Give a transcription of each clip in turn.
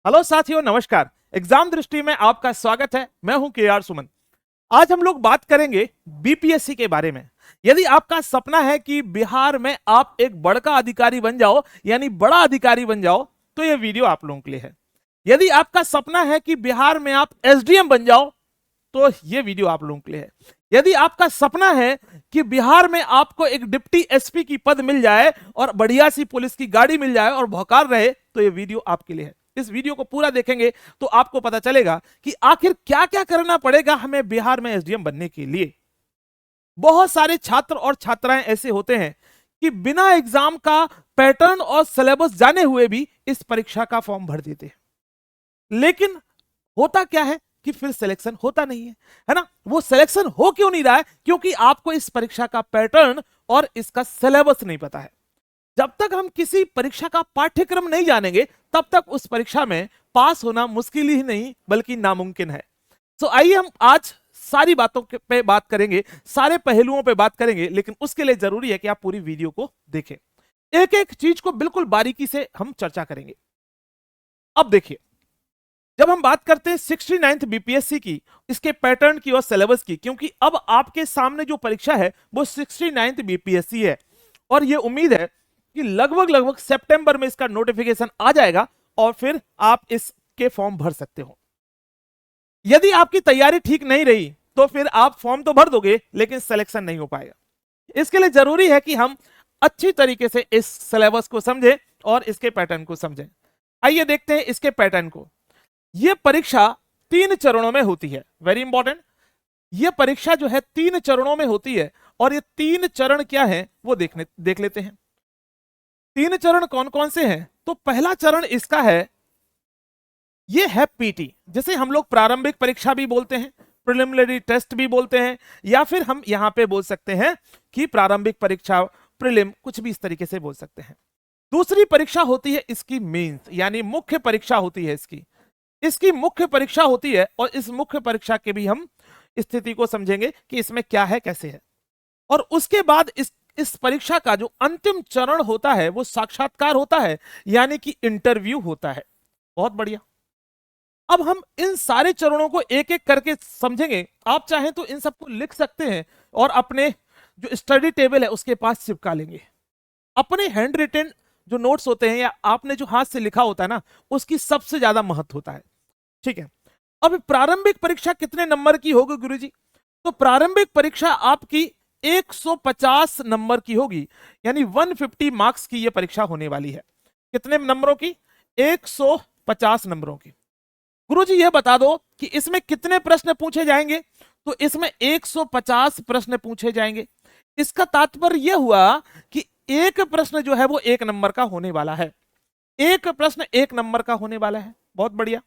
Hello साथियों, नमस्कार। Exam दृष्टि में आपका स्वागत है। मैं हूं के आर सुमन। आज हम लोग बात करेंगे बीपीएससी के बारे में। यदि आपका सपना है कि बिहार में आप एक बड़का अधिकारी बन जाओ, यानी बड़ा अधिकारी बन जाओ, तो यह वीडियो आप लोगों के लिए है। यदि आपका सपना है कि बिहार में आप एसडीएम बन जाओ, तो यह वीडियो आप लोगों के लिए है। यदि आपका सपना है कि बिहार में आपको एक डिप्टी एसपी की पद मिल जाए और बढ़िया सी पुलिस की गाड़ी मिल जाए और भौकाल रहे, तो यह वीडियो आपके लिए है। इस वीडियो को पूरा देखेंगे तो आपको पता चलेगा कि आखिर क्या क्या करना पड़ेगा हमें बिहार में एसडीएम बनने के लिए। बहुत सारे छात्र और छात्राएं ऐसे होते हैं कि बिना एग्जाम का पैटर्न और सिलेबस जाने हुए भी इस परीक्षा का फॉर्म भर देते हैं, लेकिन होता क्या है कि फिर सिलेक्शन होता नहीं है ना। वो सिलेक्शन हो क्यों नहीं रहा है? क्योंकि आपको इस परीक्षा का पैटर्न और इसका सिलेबस नहीं पता है। जब तक हम किसी परीक्षा का पाठ्यक्रम नहीं जानेंगे, तब तक उस परीक्षा में पास होना मुश्किल ही नहीं बल्कि नामुमकिन है। तो आइए हम आज सारी बातों पे बात करेंगे, सारे पहलुओं पे बात करेंगे, लेकिन उसके लिए जरूरी है कि आप पूरी वीडियो को देखें। एक एक चीज को बिल्कुल बारीकी से हम चर्चा करेंगे। अब देखिए, जब हम बात करते हैं 69th बीपीएससी की, इसके पैटर्न की और सिलेबस की, क्योंकि अब आपके सामने जो परीक्षा है वो 69th बीपीएससी है और ये उम्मीद है कि लगभग लगभग सितंबर में इसका नोटिफिकेशन आ जाएगा और फिर आप इसके फॉर्म भर सकते हो। यदि आपकी तैयारी ठीक नहीं रही तो फिर आप फॉर्म तो भर दोगे लेकिन सिलेक्शन नहीं हो पाएगा। इसके लिए जरूरी है कि हम अच्छी तरीके से इस सिलेबस को समझें और इसके पैटर्न को समझें। आइए देखते हैं इसके पैटर्न को। यह परीक्षा 3 चरणों में होती है। वेरी इंपॉर्टेंट, यह परीक्षा जो है 3 चरणों में होती है और ये 3 चरण क्या है वो देख लेते हैं। 3 चरण कौन कौन से हैं? तो पहला चरण इसका है, ये है पीटी, जिसे हम लोग प्रारंभिक परीक्षा भी बोलते हैं, प्रिलिमिनरी टेस्ट भी बोलते हैं, या फिर हम यहां पे बोल सकते हैं कि प्रारंभिक परीक्षा, प्रिलिम, कुछ भी इस तरीके से बोल सकते हैं। दूसरी परीक्षा होती है इसकी मेंस, यानी मुख्य परीक्षा होती है इसकी मुख्य परीक्षा होती है और इस मुख्य परीक्षा के भी हम स्थिति को समझेंगे कि इसमें क्या है, कैसे है। और उसके बाद इस परीक्षा का जो अंतिम चरण होता है वो साक्षात्कार होता है, यानी कि इंटरव्यू होता है। बहुत बढ़िया। अब हम इन सारे चरणों को एक एक करके समझेंगे। आप चाहें तो इन सबको लिख सकते हैं और अपने जो स्टडी टेबल है उसके पास चिपका लेंगे। अपने हैंड रिटन जो नोट्स होते हैं या आपने जो हाथ से लिखा होता है ना, उसकी सबसे ज्यादा महत्व होता है। ठीक है। अब प्रारंभिक परीक्षा कितने नंबर की होगी गुरुजी? तो प्रारंभिक परीक्षा आपकी 150 नंबर की होगी, यानी 150 मार्क्स की यह परीक्षा होने वाली है। कितने नंबरों की? 150 नंबरों की। गुरुजी यह बता दो कि इसमें कितने प्रश्न पूछे जाएंगे? तो इसमें 150 प्रश्न पूछे जाएंगे। इसका तात्पर्य यह हुआ कि एक प्रश्न जो है वो 1 नंबर का होने वाला है। एक प्रश्न 1 नंबर का होने वाला है। बहुत बढ़िया,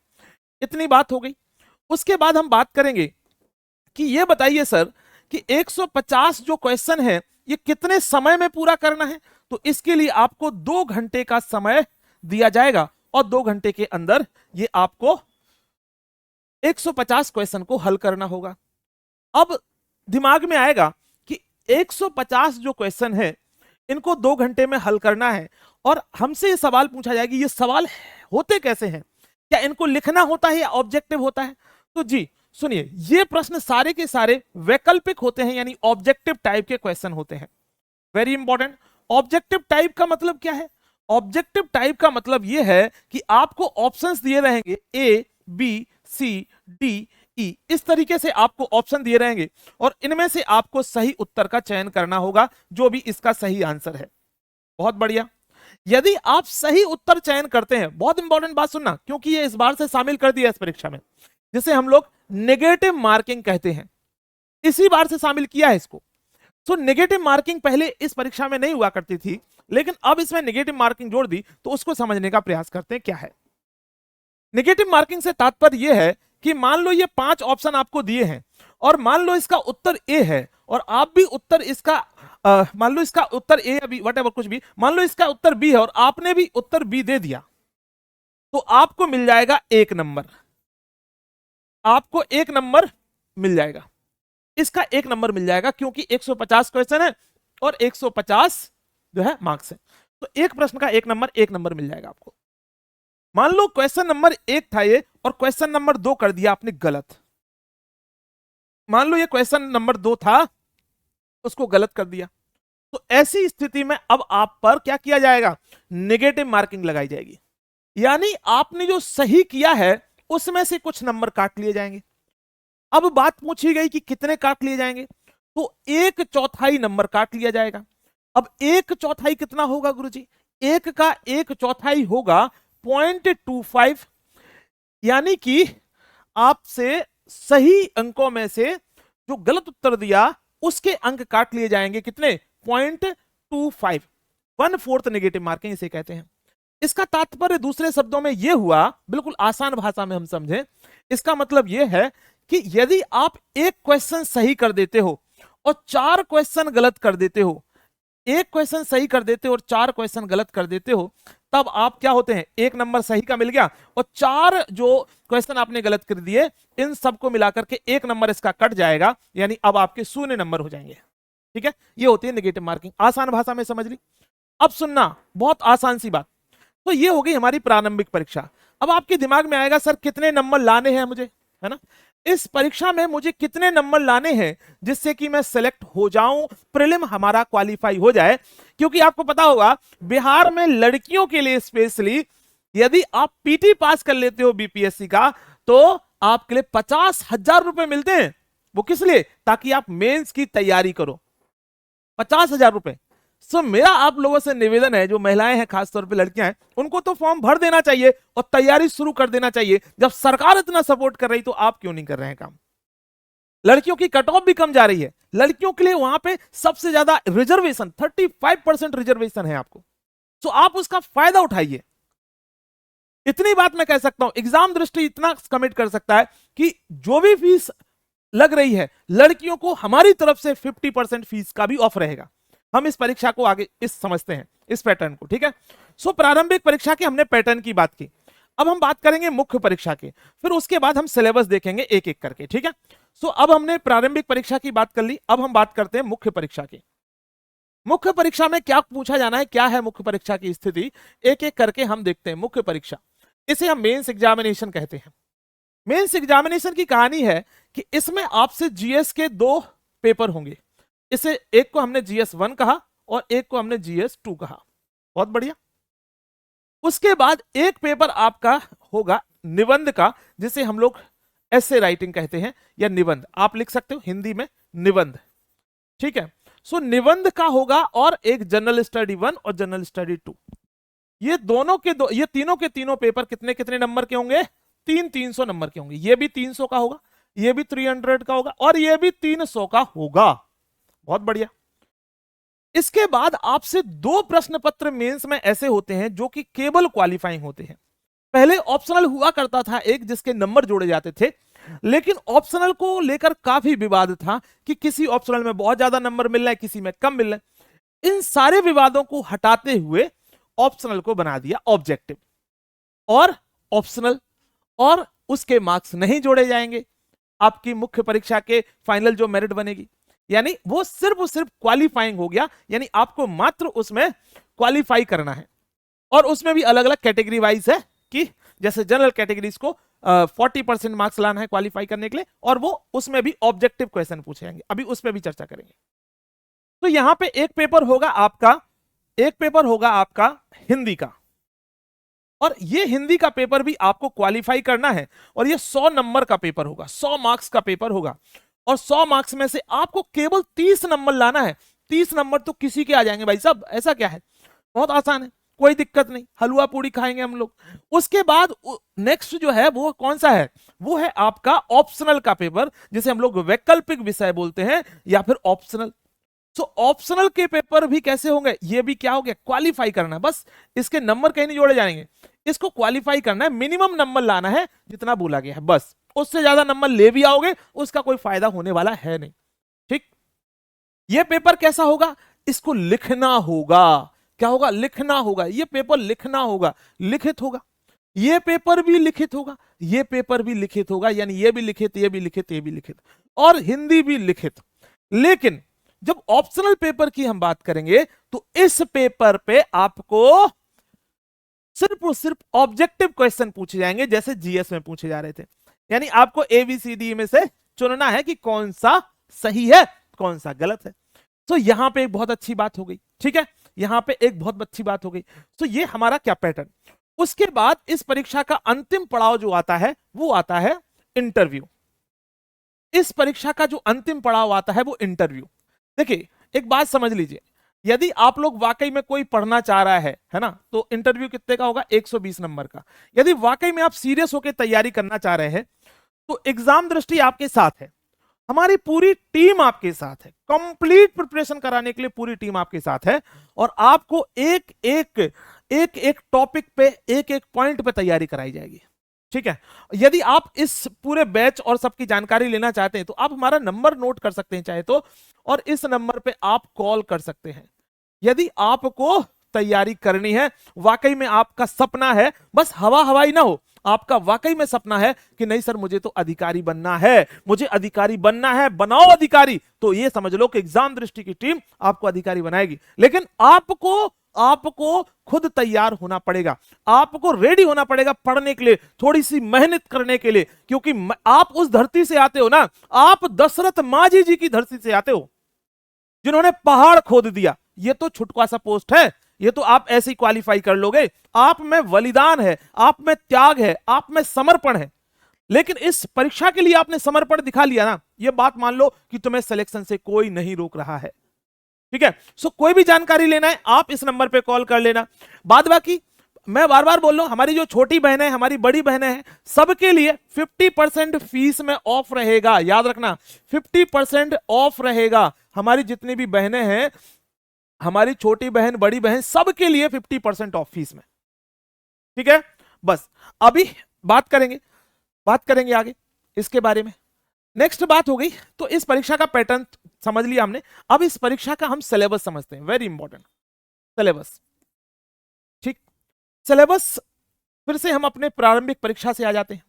इतनी बात हो गई। उसके बाद हम बात करेंगे कि यह बताइए सर कि 150 जो क्वेश्चन है ये कितने समय में पूरा करना है? तो इसके लिए आपको 2 घंटे का समय दिया जाएगा और 2 घंटे के अंदर ये आपको 150 क्वेश्चन को हल करना होगा। अब दिमाग में आएगा कि 150 जो क्वेश्चन है इनको 2 घंटे में हल करना है और हमसे ये सवाल पूछा जाएगा, ये सवाल होते कैसे हैं? क्या इनको लिखना होता है या ऑब्जेक्टिव होता है? तो जी सुनिए, ये प्रश्न सारे के सारे वैकल्पिक होते हैं, यानी ऑब्जेक्टिव टाइप के क्वेश्चन होते हैं। Very important. ऑब्जेक्टिव टाइप का मतलब क्या है? ऑब्जेक्टिव टाइप का मतलब यह है कि आपको ऑप्शंस दिए रहेंगे, A B C D E, इस तरीके से आपको ऑप्शन दिए रहेंगे और इनमें से आपको सही उत्तर का चयन करना होगा, जो भी इसका सही आंसर है। बहुत बढ़िया। यदि आप सही उत्तर चयन करते हैं, बहुत इंपॉर्टेंट बात सुनना, क्योंकि ये इस बार से शामिल कर दिया इस परीक्षा में, जिसे हम लोग नेगेटिव मार्किंग कहते हैं, इसी बार से शामिल किया है इसको। तो नेगेटिव मार्किंग पहले इस परीक्षा में नहीं हुआ करती थी, लेकिन अब इसमें नेगेटिव मार्किंग जोड़ दी, तो उसको समझने का प्रयास करते हैं क्या है। नेगेटिव मार्किंग से तात्पर्य यह है कि मान लो ये 5 ऑप्शन आपको दिए हैं और मान लो इसका उत्तर ए है और आप भी उत्तर इसका मान लो इसका उत्तर ए या बी, वट कुछ भी, मान लो इसका उत्तर बी है और आपने भी उत्तर बी दे दिया, तो आपको मिल जाएगा 1 नंबर। आपको 1 नंबर मिल जाएगा, इसका 1 नंबर मिल जाएगा, क्योंकि 150 क्वेश्चन है और 150 जो है मार्क्स है, तो एक प्रश्न का 1 नंबर मिल जाएगा आपको। मान लो क्वेश्चन नंबर 1 था ये और क्वेश्चन नंबर 2 कर दिया आपने गलत। मान लो ये क्वेश्चन नंबर 2 था, उसको गलत कर दिया, तो ऐसी स्थिति में अब आप पर क्या किया जाएगा, नेगेटिव मार्किंग लगाई जाएगी। यानी आपने जो सही किया है उसमें से कुछ नंबर काट लिए जाएंगे। अब बात पूछी गई कि कितने काट लिए जाएंगे, तो 1/4 नंबर काट लिया जाएगा। अब 1/4 कितना होगा गुरुजी, 1 का 1/4 होगा 0.25, यानी कि आपसे सही अंकों में से जो गलत उत्तर दिया उसके अंक काट लिए जाएंगे, कितने, 0.25, 1/4 नेगेटिव मार्किंग इसे कहते हैं। इसका तात्पर्य दूसरे शब्दों में यह हुआ, बिल्कुल आसान भाषा में हम समझें, इसका मतलब यह है कि यदि आप एक क्वेश्चन सही कर देते हो और 4 क्वेश्चन गलत कर देते हो, एक क्वेश्चन सही कर देते हो और 4 क्वेश्चन गलत कर देते हो, तब आप क्या होते हैं, 1 नंबर सही का मिल गया और 4 जो क्वेश्चन आपने गलत कर दिए इन सबको मिलाकर के 1 नंबर इसका कट जाएगा, यानी अब आपके 0 नंबर हो जाएंगे। ठीक है, ये होती है नेगेटिव मार्किंग। आसान भाषा में समझ ली। अब सुनना, बहुत आसान सी बात। तो ये हो गई हमारी प्रारंभिक परीक्षा। अब आपके दिमाग में आएगा सर कितने नंबर लाने हैं मुझे, है ना, इस परीक्षा में मुझे कितने नंबर लाने हैं जिससे कि मैं सिलेक्ट हो जाऊं, प्रीलिम हमारा क्वालिफाई हो जाए। क्योंकि आपको पता होगा बिहार में लड़कियों के लिए स्पेशली यदि आप पीटी पास कर लेते हो बीपीएससी का, तो आपके लिए 50,000 रुपए मिलते हैं। वो किस लिए, ताकि आप मेंस की तैयारी करो। 50,000 रुपए। सो मेरा आप लोगों से निवेदन है, जो महिलाएं हैं, खासतौर पे लड़कियां हैं, उनको तो फॉर्म भर देना चाहिए और तैयारी शुरू कर देना चाहिए। जब सरकार इतना सपोर्ट कर रही तो आप क्यों नहीं कर रहे हैं काम। लड़कियों की कट ऑफ भी कम जा रही है, लड़कियों के लिए वहां पे सबसे ज्यादा रिजर्वेशन, 35% रिजर्वेशन है आपको, तो आप उसका फायदा उठाइए। इतनी बात मैं कह सकता हूं, एग्जाम दृष्टि इतना कमिट कर सकता है कि जो भी फीस लग रही है लड़कियों को हमारी तरफ से 50% फीस का भी ऑफ रहेगा। हम इस परीक्षा को आगे इस समझते हैं, इस पैटर्न को। ठीक है, सो प्रारंभिक परीक्षा के हमने पैटर्न की बात की। अब हम बात करेंगे मुख्य परीक्षा के, फिर उसके बाद हम सिलेबस देखेंगे एक एक करके। ठीक है, सो अब हमने प्रारंभिक परीक्षा की बात कर ली, अब हम बात करते हैं मुख्य परीक्षा की। मुख्य परीक्षा में क्या पूछा जाना है, क्या है मुख्य परीक्षा की स्थिति, एक एक करके हम देखते हैं। मुख्य परीक्षा, इसे हम मेंस एग्जामिनेशन कहते हैं। मेंस एग्जामिनेशन की कहानी है कि इसमें आपसे जीएस के 2 पेपर होंगे। इसे एक को हमने GS1 कहा और एक को हमने GS2 कहा। बहुत बढ़िया। उसके बाद एक पेपर आपका होगा निबंध का, जिसे हम लोग ऐसे राइटिंग कहते हैं या निबंध आप लिख सकते हो हिंदी में, निबंध। ठीक है, सो निबंध का होगा, और एक जनरल स्टडी 1 और जनरल स्टडी 2। ये दोनों के ये तीनों के तीनों पेपर कितने कितने नंबर के होंगे, 300 नंबर के होंगे। ये भी 300 का होगा, ये भी 300 का होगा, और ये भी 300 का होगा। बहुत बढ़िया। इसके बाद आपसे 2 प्रश्न पत्र मेंस में ऐसे होते हैं जो कि केवल क्वालिफाइंग होते हैं। पहले ऑप्शनल हुआ करता था एक, जिसके नंबर जोड़े जाते थे, लेकिन ऑप्शनल को लेकर काफी विवाद था कि किसी ऑप्शनल में बहुत ज्यादा नंबर मिल रहा है, किसी में कम मिल रहा है। इन सारे विवादों को हटाते हुए ऑप्शनल को बना दिया ऑब्जेक्टिव और ऑप्शनल, और उसके मार्क्स नहीं जोड़े जाएंगे आपकी मुख्य परीक्षा के फाइनल जो मेरिट बनेगी। यानी वो सिर्फ क्वालिफाइंग हो गया, यानी आपको मात्र उसमें क्वालिफाई करना है। और उसमें भी अलग अलग कैटेगरी वाइज है कि जैसे जनरल कैटेगरीज को 40% मार्क्स लाना है क्वालिफाई करने के लिए, और वो उसमें भी ऑब्जेक्टिव क्वेश्चन पूछे जाएंगे, अभी उस पर भी चर्चा करेंगे। तो यहां पे एक पेपर होगा आपका हिंदी का, और ये हिंदी का पेपर भी आपको क्वालिफाई करना है, और ये 100 नंबर का पेपर होगा, 100 मार्क्स का पेपर होगा, और 100 मार्क्स में से आपको केवल 30 नंबर लाना है। 30 नंबर तो किसी के आ जाएंगे भाई साहब, ऐसा क्या है, बहुत आसान है, कोई दिक्कत नहीं, हलवा पूड़ी खाएंगे हम लोग। उसके बाद नेक्स्ट जो है वो कौन सा है, वो है आपका ऑप्शनल का पेपर, जिसे हम लोग वैकल्पिक विषय बोलते हैं या फिर ऑप्शनल। सो ऑप्शनल के पेपर भी कैसे होंगे, ये भी क्या हो गया, क्वालिफाई करना है, बस इसके नंबर कहीं नहीं जोड़े जाएंगे, इसको क्वालिफाई करना है, मिनिमम नंबर लाना है जितना बोला गया है, बस उससे ज्यादा नंबर ले भी आओगे उसका कोई फायदा होने वाला है नहीं। ठीक, ये पेपर कैसा होगा, इसको लिखना होगा। क्या होगा, लिखना होगा, ये पेपर लिखना होगा, लिखित होगा। ये पेपर भी लिखित होगा, ये पेपर भी लिखित होगा, यानी ये भी लिखित, ये भी लिखित, ये भी लिखित, और हिंदी भी लिखित। लेकिन जब ऑप्शनल पेपर की हम बात करेंगे तो इस पेपर पे आपको सिर्फ और सिर्फ ऑब्जेक्टिव क्वेश्चन पूछे जाएंगे जैसे जीएस में पूछे जा रहे थे। यानी आपको एबीसीडी में से चुनना है कि कौन सा सही है कौन सा गलत है। तो यहां पे एक बहुत अच्छी बात हो गई, ठीक है, यहां पे एक बहुत अच्छी बात हो गई। तो ये हमारा क्या पैटर्न। उसके बाद इस परीक्षा का अंतिम पड़ाव जो आता है वो आता है इंटरव्यू। इस परीक्षा का जो अंतिम पड़ाव आता है वो इंटरव्यू। देखिए एक बात समझ लीजिए, यदि आप लोग वाकई में कोई पढ़ना चाह रहा है ना, तो इंटरव्यू कितने का होगा, 120 नंबर का। यदि वाकई में आप सीरियस होकर तैयारी करना चाह रहे हैं तो एग्जाम दृष्टि आपके साथ है, हमारी पूरी टीम आपके साथ है, कंप्लीट प्रिपरेशन कराने के लिए पूरी टीम आपके साथ है। और आपको एक एक टॉपिक पे एक एक पॉइंट पे तैयारी कराई जाएगी, ठीक है। यदि आप इस पूरे बैच और सबकी जानकारी लेना चाहते हैं तो आप हमारा नंबर नोट कर सकते हैं चाहे तो, और इस नंबर पे आप कॉल कर सकते हैं। यदि आपको तैयारी करनी है, वाकई में आपका सपना है, बस हवा हवाई ना हो, आपका वाकई में सपना है कि नहीं सर मुझे तो अधिकारी बनना है, मुझे अधिकारी बनना है, बनाओ अधिकारी, तो ये समझ लो कि एग्जाम दृष्टि की टीम आपको अधिकारी बनाएगी। लेकिन आपको खुद तैयार होना पड़ेगा, आपको रेडी होना पड़ेगा पढ़ने के लिए, थोड़ी सी मेहनत करने के लिए, क्योंकि आप उस धरती से आते हो ना, आप दशरथ मांझी जी की धरती से आते हो जिन्होंने पहाड़ खोद दिया। ये तो छुटका सा पोस्ट है, ये तो आप ऐसे ही क्वालिफाई कर लोगे। आप में बलिदान है, आप में त्याग है, आप में समर्पण है। लेकिन इस परीक्षा के लिए आपने समर्पण दिखा लिया ना, ये बात मान लो कि तुम्हें सिलेक्शन से कोई नहीं रोक रहा है, ठीक है। सो कोई भी जानकारी लेना है आप इस नंबर पे कॉल कर लेना। बाद बाकी मैं बार बार बोल रहा हूं, हमारी जो छोटी बहनें हैं, हमारी बड़ी बहनें हैं, सबके लिए 50% फीस में ऑफ रहेगा, याद रखना 50% ऑफ रहेगा। हमारी जितनी भी बहनें हैं, हमारी छोटी बहन बड़ी बहन, सबके लिए 50% ऑफ फीस में, ठीक है। बस अभी बात करेंगे आगे इसके बारे में। नेक्स्ट बात हो गई, तो इस परीक्षा का पैटर्न समझ लिया हमने। अब इस परीक्षा का हम सिलेबस समझते हैं, वेरी इंपॉर्टेंट सिलेबस, ठीक। सिलेबस फिर से हम अपने प्रारंभिक परीक्षा से आ जाते हैं।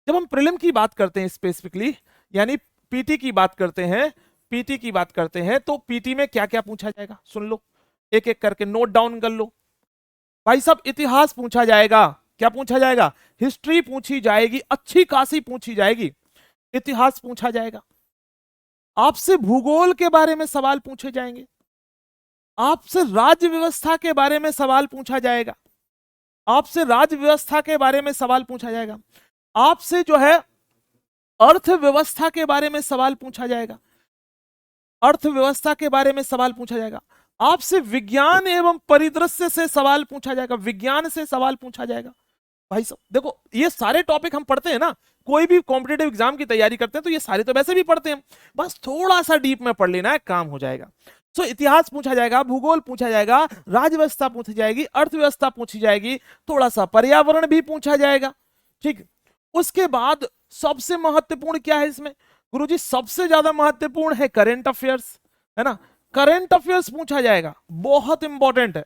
जब हम प्रीलिम की बात करते हैं स्पेसिफिकली, यानी पीटी की बात करते हैं, तो पीटी में क्या क्या पूछा जाएगा सुन लो, एक एक करके नोट डाउन कर लो। भाई साहब इतिहास पूछा जाएगा, क्या पूछा जाएगा, हिस्ट्री पूछी जाएगी, अच्छी खासी पूछी जाएगी, इतिहास पूछा जाएगा, आपसे भूगोल के बारे में सवाल पूछे जाएंगे, आपसे राज्य व्यवस्था के बारे में सवाल पूछा जाएगा, आपसे राज्य व्यवस्था के बारे में सवाल पूछा जाएगा, आपसे जो है अर्थव्यवस्था के बारे में सवाल पूछा जाएगा, अर्थव्यवस्था के बारे में सवाल पूछा जाएगा, आपसे विज्ञान एवं परिदृश्य से सवाल पूछा जाएगा, विज्ञान से सवाल पूछा जाएगा। भाई साहब देखो ये सारे टॉपिक हम पढ़ते हैं ना, कोई भी कॉम्पिटेटिव एग्जाम की तैयारी करते हैं तो ये सारे तो वैसे भी पढ़ते हैं, बस थोड़ा सा डीप में पढ़ लेना है, काम हो जाएगा। सो इतिहास पूछा जाएगा, भूगोल पूछा जाएगा, राज्य व्यवस्था पूछी जाएगी, अर्थव्यवस्था पूछी जाएगी, थोड़ा सा पर्यावरण भी पूछा जाएगा, ठीक। उसके बाद सबसे महत्वपूर्ण क्या है इसमें गुरुजी, सबसे ज्यादा महत्वपूर्ण है करंट अफेयर्स, है ना। करंट अफेयर्स पूछा जाएगा, बहुत इंपॉर्टेंट है,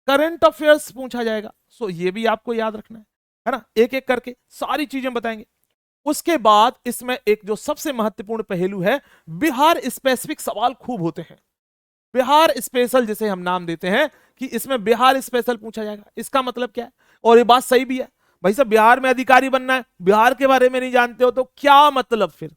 करंट अफेयर्स पूछा जाएगा। सो ये भी आपको याद रखना है ना, एक एक करके सारी चीजें बताएंगे। उसके बाद इसमें एक जो सबसे महत्वपूर्ण पहलू है, बिहार स्पेसिफिक सवाल खूब होते हैं, बिहार स्पेशल जिसे हम नाम देते हैं कि इसमें बिहार स्पेशल पूछा जाएगा। इसका मतलब क्या है, और ये बात सही भी है, भाई साहब बिहार में अधिकारी बनना है, बिहार के बारे में नहीं जानते हो तो क्या मतलब, फिर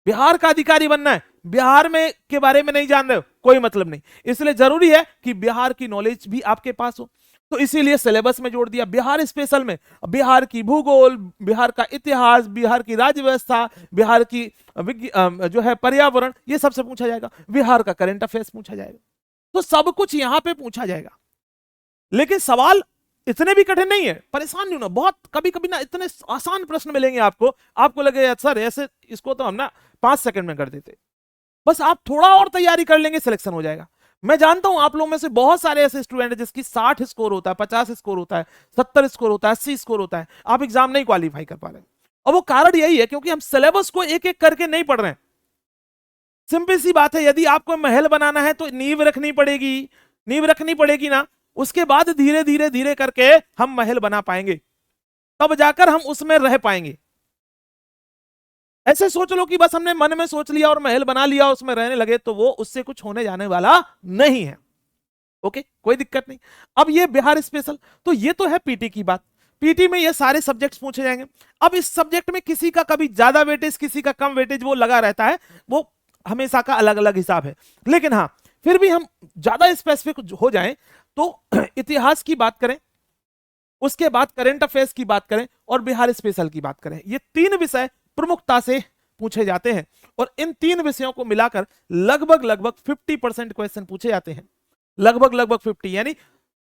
बिहार का अधिकारी बनना है, बिहार में के बारे में नहीं जान रहे हो, कोई मतलब नहीं। इसलिए जरूरी है कि बिहार की नॉलेज भी आपके पास हो, तो इसीलिए सिलेबस में जोड़ दिया बिहार स्पेशल में, बिहार की भूगोल, बिहार का इतिहास, बिहार की राज्य व्यवस्था, बिहार की जो है पर्यावरण, ये सबसे पूछा जाएगा, बिहार का करंट अफेयर्स पूछा जाएगा। तो सब कुछ यहां पे पूछा जाएगा। लेकिन सवाल इतने भी कठिन नहीं है, परेशान नहीं होना, बहुत कभी कभी ना इतने आसान प्रश्न मिलेंगे आपको लगे सर ऐसे इसको तो हम ना 5 सेकंड में कर देते, बस आप थोड़ा और तैयारी कर लेंगे सिलेक्शन हो जाएगा। मैं जानता हूं आप लोगों में से बहुत सारे ऐसे स्टूडेंट हैं जिसकी 60 स्कोर होता है, 50 स्कोर होता है, 70 स्कोर होता है, 80 स्कोर होता है, आप एग्जाम नहीं क्वालिफाई कर पा रहे। और वो कारण यही है क्योंकि हम सिलेबस को एक एक करके नहीं पढ़ रहे हैं। सिंपल सी बात है, यदि आपको महल बनाना है तो नींव रखनी पड़ेगी ना, उसके बाद धीरे धीरे धीरे करके हम महल बना पाएंगे, तब जाकर हम उसमें रह पाएंगे। ऐसे सोच लो कि बस हमने मन में सोच लिया और महल बना लिया, उसमें रहने लगे, तो वो उससे कुछ होने जाने वाला नहीं है। ओके, कोई दिक्कत नहीं। अब ये बिहार स्पेशल, तो ये तो है पीटी की बात। पीटी में ये सारे सब्जेक्ट्स पूछे जाएंगे। अब इस सब्जेक्ट में किसी का कभी ज्यादा वेटेज, किसी का कम वेटेज, वो लगा रहता है, वो हमेशा का अलग अलग हिसाब है। लेकिन हाँ, फिर भी हम ज्यादा स्पेसिफिक हो जाएं तो इतिहास की बात करें, उसके बाद करंट अफेयर्स की बात करें और बिहार स्पेशल की बात करें, ये तीन विषय प्रमुखता से पूछे जाते हैं। और इन तीन विषयों को मिलाकर लगभग 50% क्वेश्चन पूछे जाते हैं। लगभग 50, यानी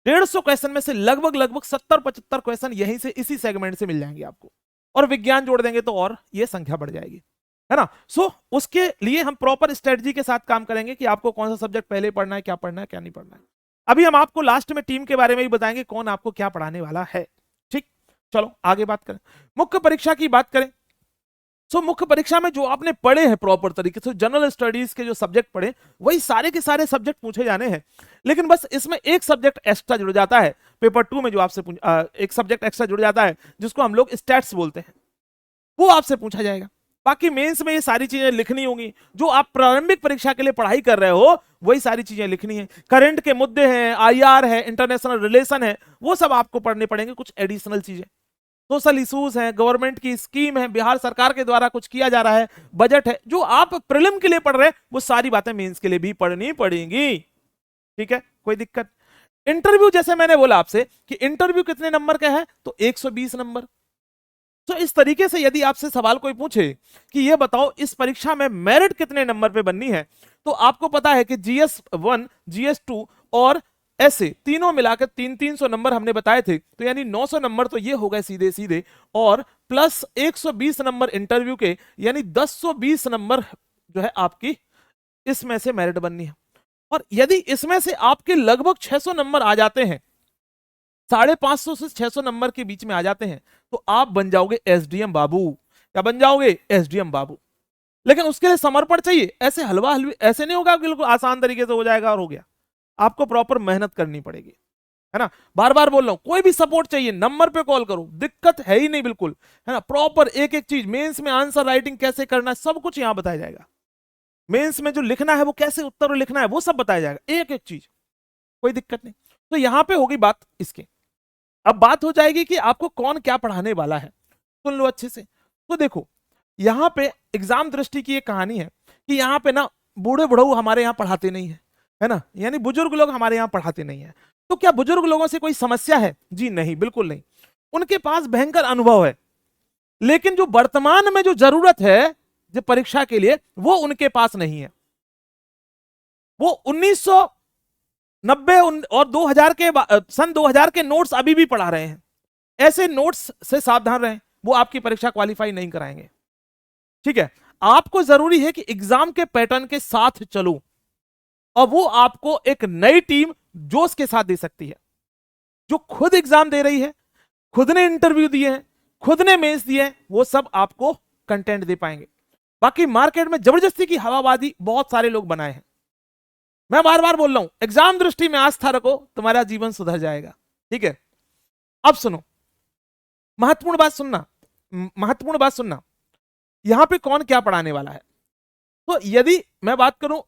150 क्वेश्चन में से लगभग 70-75 क्वेश्चन यहीं से, इसी सेगमेंट से मिल जाएंगे आपको। और विज्ञान जोड़ देंगे तो और ये संख्या बढ़ जाएगी, है ना। सो उसके लिए हम प्रॉपर स्ट्रेटजी के साथ काम करेंगे कि आपको कौन सा सब्जेक्ट पहले पढ़ना है, क्या पढ़ना है, क्या नहीं पढ़ना है। अभी हम आपको लास्ट में टीम के बारे में भी बताएंगे, कौन आपको क्या पढ़ाने वाला है। ठीक, चलो आगे बात करें। मुख्य परीक्षा की बात करें, सो मुख्य परीक्षा में जो आपने पढ़े हैं प्रॉपर तरीके से, जनरल स्टडीज के जो सब्जेक्ट पढ़े, वही सारे के सारे सब्जेक्ट पूछे जाने हैं। लेकिन बस इसमें एक सब्जेक्ट एक्स्ट्रा जुड़ जाता है पेपर 2 में, जो आपसे एक सब्जेक्ट एक्स्ट्रा जुड़ जाता है जिसको हम लोग स्टैट्स बोलते हैं, वो आपसे पूछा जाएगा। बाकी मेंस में ये सारी चीजें लिखनी होंगी, जो आप प्रारंभिक परीक्षा के लिए पढ़ाई कर रहे हो वही सारी चीजें लिखनी है। करंट के मुद्दे हैं, आईआर है, इंटरनेशनल रिलेशन है, वो सब आपको पढ़ने पड़ेंगे। कुछ एडिशनल चीजें, सोशल इश्यूज हैं, गवर्नमेंट की स्कीम है, बिहार सरकार के द्वारा कुछ किया जा रहा है, बजट है, जो आप प्रीलिम के लिए पढ़ रहे हैं वो सारी बातें मेंस के लिए भी पढ़नी पड़ेंगी। ठीक है, कोई दिक्कत। इंटरव्यू, जैसे मैंने बोला आपसे कि इंटरव्यू कितने नंबर का है, तो 120 नंबर। तो इस तरीके से यदि आपसे सवाल कोई पूछे कि ये बताओ इस परीक्षा में मेरिट कितने नंबर पे बननी है, तो आपको पता है कि GS1, GS2 और ऐसे तीनों मिलाकर 300 नंबर हमने बताए थे। तो यानी 900 नंबर तो ये हो गए सीधे सीधे, और प्लस 120 नंबर इंटरव्यू के, यानी 1020 नंबर जो है आपकी इसमें से मेरिट बननी है। और यदि इसमें से आपके लगभग 600 नंबर आ जाते हैं, 550 से 600 नंबर के बीच में आ जाते हैं, तो आप बन जाओगे एसडीएम बाबू। क्या बन जाओगे? एसडीएम बाबू। लेकिन उसके लिए समर्पण चाहिए, ऐसे हलवा हलवी ऐसे नहीं होगा, बिल्कुल आसान तरीके से हो जाएगा और हो गया। आपको प्रॉपर मेहनत करनी पड़ेगी, है ना। बार बार बोल रहा हूं, कोई भी सपोर्ट चाहिए नंबर पे कॉल करो, दिक्कत है ही नहीं बिल्कुल, है ना। प्रॉपर एक एक चीज, मेंस में आंसर राइटिंग कैसे करना है सब कुछ यहां बताया जाएगा। मेंस में जो लिखना है वो कैसे उत्तर लिखना है वो सब बताया जाएगा, एक एक चीज, कोई दिक्कत नहीं। तो यहां पे होगी बात इसके। अब बात हो जाएगी कि आपको कौन क्या पढ़ाने वाला है, सुन लो अच्छे से। तो देखो, यहां पे एग्जाम दृष्टि की एक कहानी है कि यहां पे ना बूढ़े बुढ़ऊ हमारे यहां पढ़ाते नहीं है ना, यानी बुजुर्ग लोग हमारे यहां पढ़ाते नहीं है। तो क्या बुजुर्ग लोगों से कोई समस्या है? जी नहीं, बिल्कुल नहीं। उनके पास भयंकर अनुभव है, लेकिन जो वर्तमान में जो जरूरत है जो परीक्षा के लिए, वो उनके पास नहीं है। वो 1990 और 2000 के सन 2000 के नोट्स अभी भी पढ़ा रहे हैं। ऐसे नोट्स से सावधान रहें, वो आपकी परीक्षा क्वालिफाई नहीं कराएंगे। ठीक है, आपको जरूरी है कि एग्जाम के पैटर्न के साथ चलो, और वो आपको एक नई टीम जोश के साथ दे सकती है, जो खुद एग्जाम दे रही है, खुद ने इंटरव्यू दिए हैं, खुद ने मेंस दिए हैं, वो सब आपको कंटेंट दे पाएंगे। बाकी मार्केट में जबरदस्ती की हवाबाजी बहुत सारे लोग बनाए हैं। मैं बार बार बोल रहा हूं, एग्जाम दृष्टि में आस्था रखो, तुम्हारा जीवन सुधर जाएगा। ठीक है, अब सुनो, महत्वपूर्ण बात सुनना, महत्वपूर्ण बात सुनना। यहां पे कौन क्या पढ़ाने वाला है? तो यदि मैं बात करूं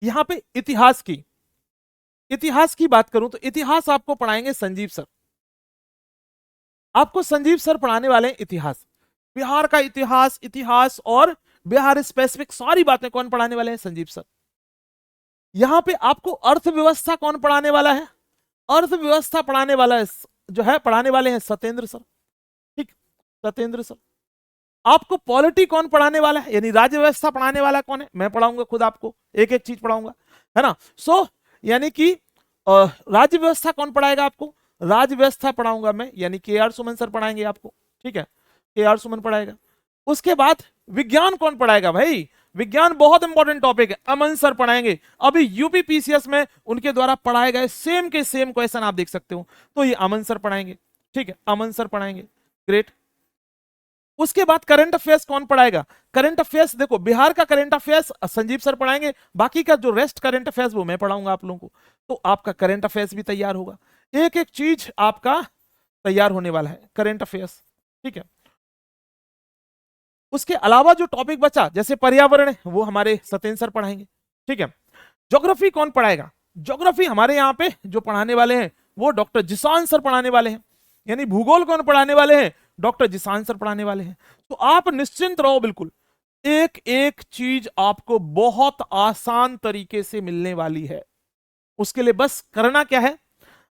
यहां पे इतिहास की बात करूं, तो इतिहास आपको पढ़ाएंगे संजीव सर। आपको संजीव सर पढ़ाने वाले हैं इतिहास, बिहार का इतिहास और बिहार स्पेसिफिक सारी बातें कौन पढ़ाने वाले हैं? संजीव सर। यहां पे आपको अर्थव्यवस्था कौन पढ़ाने वाला है? अर्थव्यवस्था पढ़ाने वाला है जो है पढ़ाने वाले हैं सत्येंद्र सर। ठीक, सत्येंद्र सर। आपको पॉलिटी कौन पढ़ाने वाला है, यानी राज्य व्यवस्था पढ़ाने वाला कौन है? मैं पढ़ाऊंगा खुद, आपको एक एक चीज पढ़ाऊंगा, है ना। सो यानी कि राज्य व्यवस्था कौन पढ़ाएगा आपको? राज्य व्यवस्था पढ़ाऊंगा मैं, यानी KR सुमन सर पढ़ाएंगे आपको। ठीक है, KR सुमन पढ़ाएगा। उसके बाद विज्ञान कौन पढ़ाएगा? भाई विज्ञान बहुत इंपॉर्टेंट टॉपिक है, अमन सर पढ़ाएंगे। अभी यूपी PCS में उनके द्वारा पढ़ाए गए सेम के सेम क्वेश्चन आप देख सकते हो, तो ये अमन सर पढ़ाएंगे। ठीक है, अमन सर पढ़ाएंगे, ग्रेट। उसके बाद करंट अफेयर्स कौन पढ़ाएगा? करंट अफेयर्स देखो, बिहार का करंट अफेयर्स संजीव सर पढ़ाएंगे, बाकी का जो रेस्ट करंट अफेयर्स वो मैं पढ़ाऊंगा आप लोगों को। तो आपका करंट अफेयर्स भी तैयार होगा, एक एक चीज आपका तैयार होने वाला है, करंट अफेयर्स। ठीक है, उसके अलावा जो टॉपिक बचा, जैसे पर्यावरण है, वो हमारे सत्येंद्र सर पढ़ाएंगे। ठीक है, ज्योग्राफी कौन पढ़ाएगा? ज्योग्राफी हमारे यहाँ पे जो पढ़ाने वाले हैं वो डॉक्टर जिशान सर पढ़ाने वाले हैं, यानी भूगोल कौन पढ़ाने वाले हैं, डॉक्टर जिशान सर पढ़ाने वाले हैं। तो आप निश्चिंत रहो, बिल्कुल एक एक चीज आपको बहुत आसान तरीके से मिलने वाली है। उसके लिए बस करना क्या है,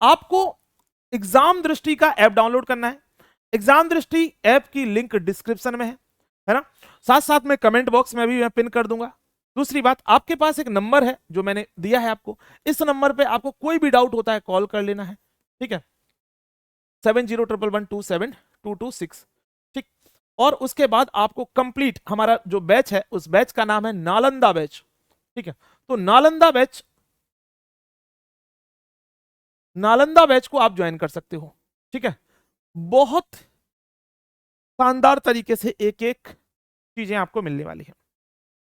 आपको एग्जाम दृष्टि का ऐप डाउनलोड करना है। एग्जाम दृष्टि ऐप की लिंक डिस्क्रिप्शन में है ना, साथ साथ में कमेंट बॉक्स में भी मैं पिन कर दूंगा। दूसरी बात, आपके पास एक नंबर है जो मैंने दिया है आपको, इस नंबर पे आपको कोई भी डाउट होता है कॉल कर लेना है, ठीक है, 7011272226, ठीक। और उसके बाद आपको कंप्लीट हमारा जो बैच है उस बैच का नाम है नालंदा बैच, ठीक है। तो नालंदा बैच को आप ज्वाइन कर सकते हो, ठीक है। बहुत शानदार तरीके से एक एक चीजें आपको मिलने वाली है,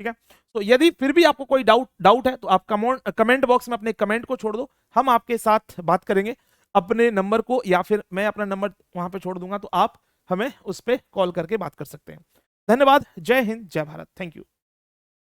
ठीक है। तो यदि फिर भी आपको कोई डाउट है तो आप कमेंट बॉक्स में अपने कमेंट को छोड़ दो, हम आपके साथ बात करेंगे अपने नंबर को, या फिर मैं अपना नंबर वहां पे छोड़ दूंगा तो आप हमें उस पर कॉल करके बात कर सकते हैं। धन्यवाद, जय हिंद, जय भारत, थैंक यू।